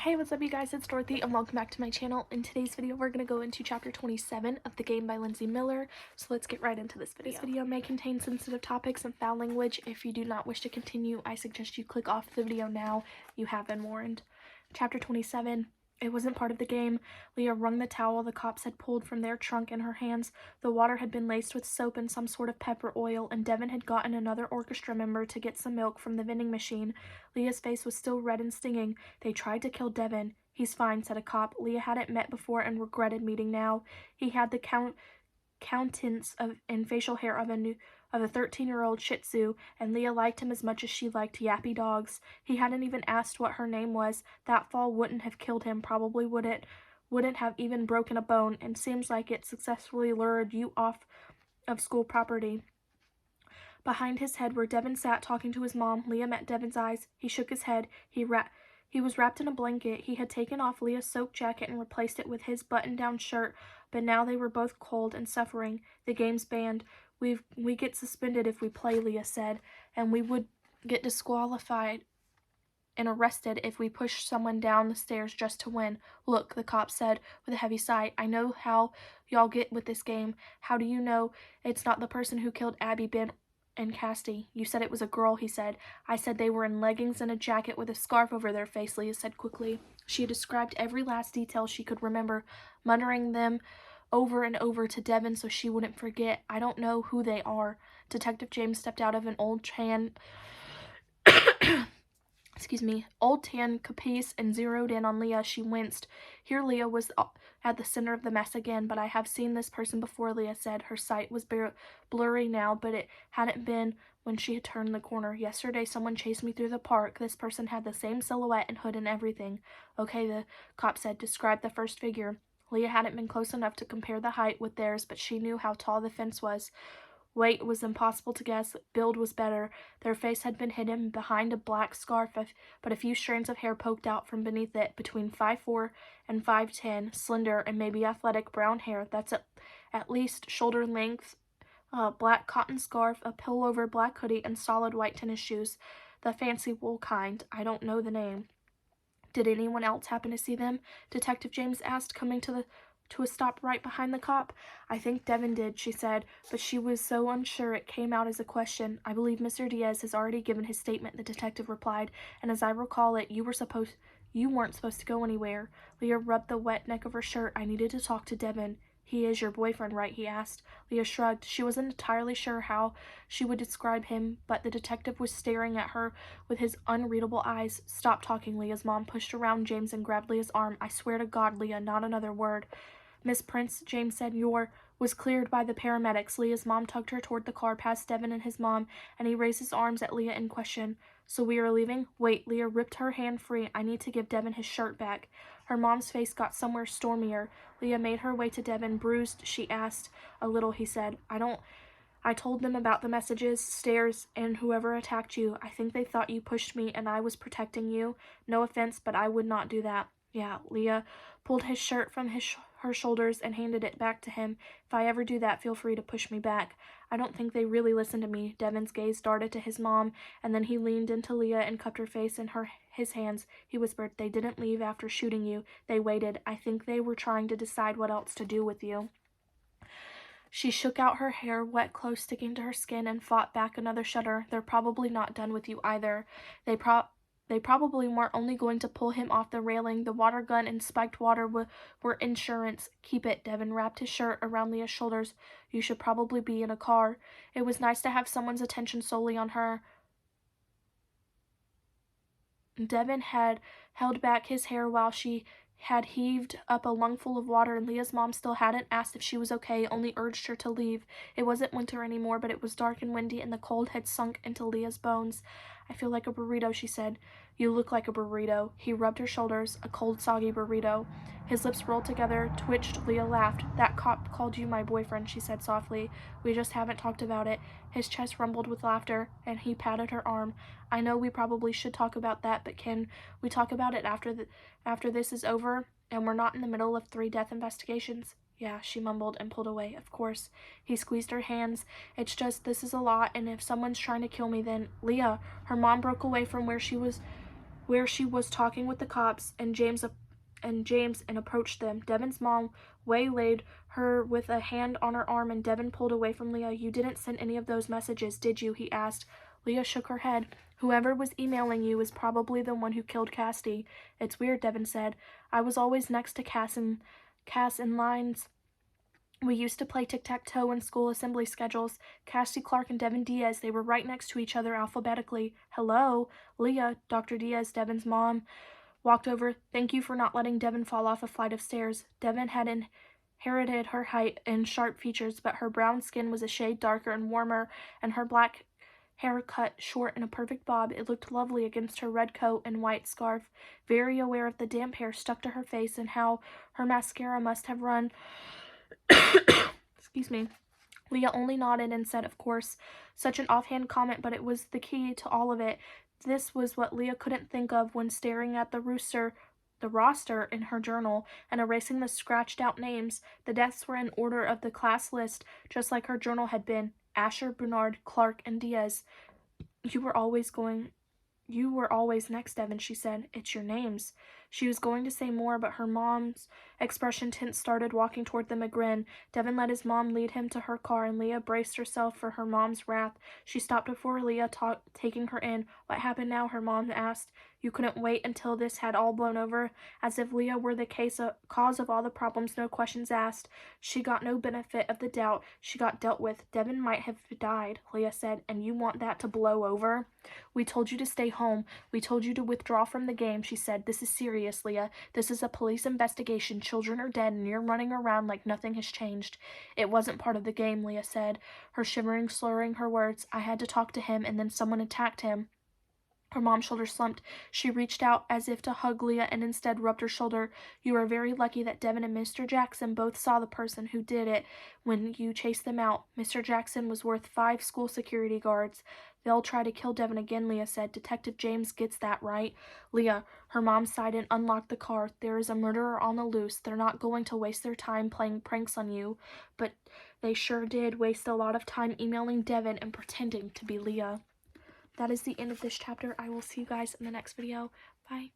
Hey, what's up you guys, it's Dorothy and welcome back to my channel. In today's video, we're going to go into chapter 27 of the game by Lindsay Miller, so let's get right into this video. This video may contain sensitive topics and foul language. If you do not wish to continue, I suggest you click off the video now. You have been warned. Chapter 27. It wasn't part of the game. Leah wrung the towel the cops had pulled from their trunk in her hands. The water had been laced with soap and some sort of pepper oil, and Devin had gotten another orchestra member to get some milk from the vending machine. Leah's face was still red and stinging. They tried to kill Devin. He's fine, said a cop. Leah hadn't met before and regretted meeting now. He had the countenance and facial hair of a 13-year-old Shih Tzu, and Leah liked him as much as she liked yappy dogs. He hadn't even asked what her name was. That fall wouldn't have killed him, probably wouldn't have even broken a bone, and seems like it successfully lured you off of school property. Behind his head where Devin sat talking to his mom, Leah met Devin's eyes. He shook his head. He was wrapped in a blanket. He had taken off Leah's soaked jacket and replaced it with his button-down shirt, but now they were both cold and suffering. The game's banned. We get suspended if we play, Leah said, and we would get disqualified and arrested if we push someone down the stairs just to win. Look, the cop said with a heavy sigh, I know how y'all get with this game. How do you know it's not the person who killed Abby, Ben, and Casty? You said it was a girl, he said. I said they were in leggings and a jacket with a scarf over their face, Leah said quickly. She had described every last detail she could remember, muttering them over and over to Devin so she wouldn't forget. I don't know who they are. Detective James stepped out of an old tan capiche and zeroed in on Leah. She winced. Here Leah was at the center of the mess again. But I have seen this person before, Leah said. Her sight was blurry now, but it hadn't been when she had turned the corner. Yesterday someone chased me through the park. This person had the same silhouette and hood and everything. Okay, the cop said. Describe the first figure. Leah hadn't been close enough to compare the height with theirs, but she knew how tall the fence was. Weight was impossible to guess. Build was better. Their face had been hidden behind a black scarf, but a few strands of hair poked out from beneath it. Between 5'4" and 5'10", slender and maybe athletic brown hair that's at least shoulder length, black cotton scarf, a pullover black hoodie, and solid white tennis shoes. The fancy wool kind. I don't know the name. Did anyone else happen to see them? Detective James asked, coming to a stop right behind the cop. I think Devin did, she said, but she was so unsure it came out as a question. I believe Mr. Diaz has already given his statement, the detective replied, and as I recall it, you weren't supposed to go anywhere. Leah rubbed the wet neck of her shirt. I needed to talk to Devin. He is your boyfriend, right? He asked. Leah shrugged. She wasn't entirely sure how she would describe him, but the detective was staring at her with his unreadable eyes. Stop talking, Leah's mom pushed around James and grabbed Leah's arm. I swear to God, Leah, not another word. Miss Prince, James said, was cleared by the paramedics. Leah's mom tugged her toward the car past Devin and his mom, and he raised his arms at Leah in question. So we are leaving? Wait, Leah ripped her hand free. I need to give Devin his shirt back. Her mom's face got somewhere stormier. Leah made her way to Devin. Bruised, she asked. A little, he said. I told them about the messages, stairs, and whoever attacked you. I think they thought you pushed me and I was protecting you. No offense, but I would not do that. Yeah, Leah pulled his shirt from her shoulders and handed it back to him. If I ever do that, feel free to push me back. I don't think they really listened to me. Devin's gaze darted to his mom, and then he leaned into Leah and cupped her face in his hands. He whispered, they didn't leave after shooting you. They waited. I think they were trying to decide what else to do with you. She shook out her hair, wet clothes sticking to her skin, and fought back another shudder. They're probably not done with you either. They probably weren't only going to pull him off the railing. The water gun and spiked water were insurance. Keep it. Devin wrapped his shirt around Leah's shoulders. You should probably be in a car. It was nice to have someone's attention solely on her. Devin had held back his hair while she had heaved up a lungful of water, and Leah's mom still hadn't asked if she was okay, only urged her to leave. It wasn't winter anymore, but it was dark and windy, and the cold had sunk into Leah's bones. I feel like a burrito, she said. You look like a burrito. He rubbed her shoulders, a cold, soggy burrito. His lips rolled together, twitched. Leah laughed. That cop called you my boyfriend, she said softly. We just haven't talked about it. His chest rumbled with laughter, and he patted her arm. I know we probably should talk about that, but can we talk about it after this is over and we're not in the middle of 3 death investigations? Yeah, she mumbled and pulled away. Of course. He squeezed her hands. It's just, this is a lot, and if someone's trying to kill me, then... Leah, her mom broke away from where she was where she was talking with the cops and James approached them. Devon's mom waylaid her with a hand on her arm, and Devon pulled away from Leah. "You didn't send any of those messages, did you?" he asked. Leah shook her head. "Whoever was emailing you is probably the one who killed Cassidy." "It's weird," Devon said. "I was always next to Cass in lines. We used to play tic-tac-toe in school assembly schedules. Cassidy Clark and Devon Diaz, they were right next to each other alphabetically." "Hello?" Leah, Dr. Diaz, Devon's mom, walked over. "Thank you for not letting Devon fall off a flight of stairs." Devon had inherited her height and sharp features, but her brown skin was a shade darker and warmer, and her black hair cut short in a perfect bob. It looked lovely against her red coat and white scarf. Very aware of the damp hair stuck to her face and how her mascara must have run excuse me. Leah only nodded and said, "Of course." Such an offhand comment, but it was the key to all of it. This was what Leah couldn't think of when staring at the roster in her journal and erasing the scratched out names. The deaths were in order of the class list, just like her journal had been. Asher, Bernard, Clark, and Diaz. You were always next, Devon," she said. "It's your names." She was going to say more, but her mom's expression tense, started walking toward them, a grin. Devon let his mom lead him to her car, and Leah braced herself for her mom's wrath. She stopped before Leah, taking her in. "What happened now?" her mom asked. "You couldn't wait until this had all blown over?" As if Leah were the cause of all the problems, no questions asked. She got no benefit of the doubt. She got dealt with. "Devon might have died," Leah said, "and you want that to blow over?" "We told you to stay home. We told you to withdraw from the game," she said. "This is serious, Leah. This is a police investigation. Children are dead, and you're running around like nothing has changed." "It wasn't part of the game," Leah said, her shivering, slurring her words. "I had to talk to him, and then someone attacked him." Her mom's shoulder slumped. She reached out as if to hug Leah and instead rubbed her shoulder. "You are very lucky that Devon and Mr. Jackson both saw the person who did it when you chased them out. Mr. Jackson was worth 5 school security guards." "They'll try to kill Devon again," Leah said. "Detective James gets that, right?" "Leah," her mom sighed and unlocked the car. "There is a murderer on the loose. They're not going to waste their time playing pranks on you." But they sure did waste a lot of time emailing Devon and pretending to be Leah. That is the end of this chapter. I will see you guys in the next video. Bye.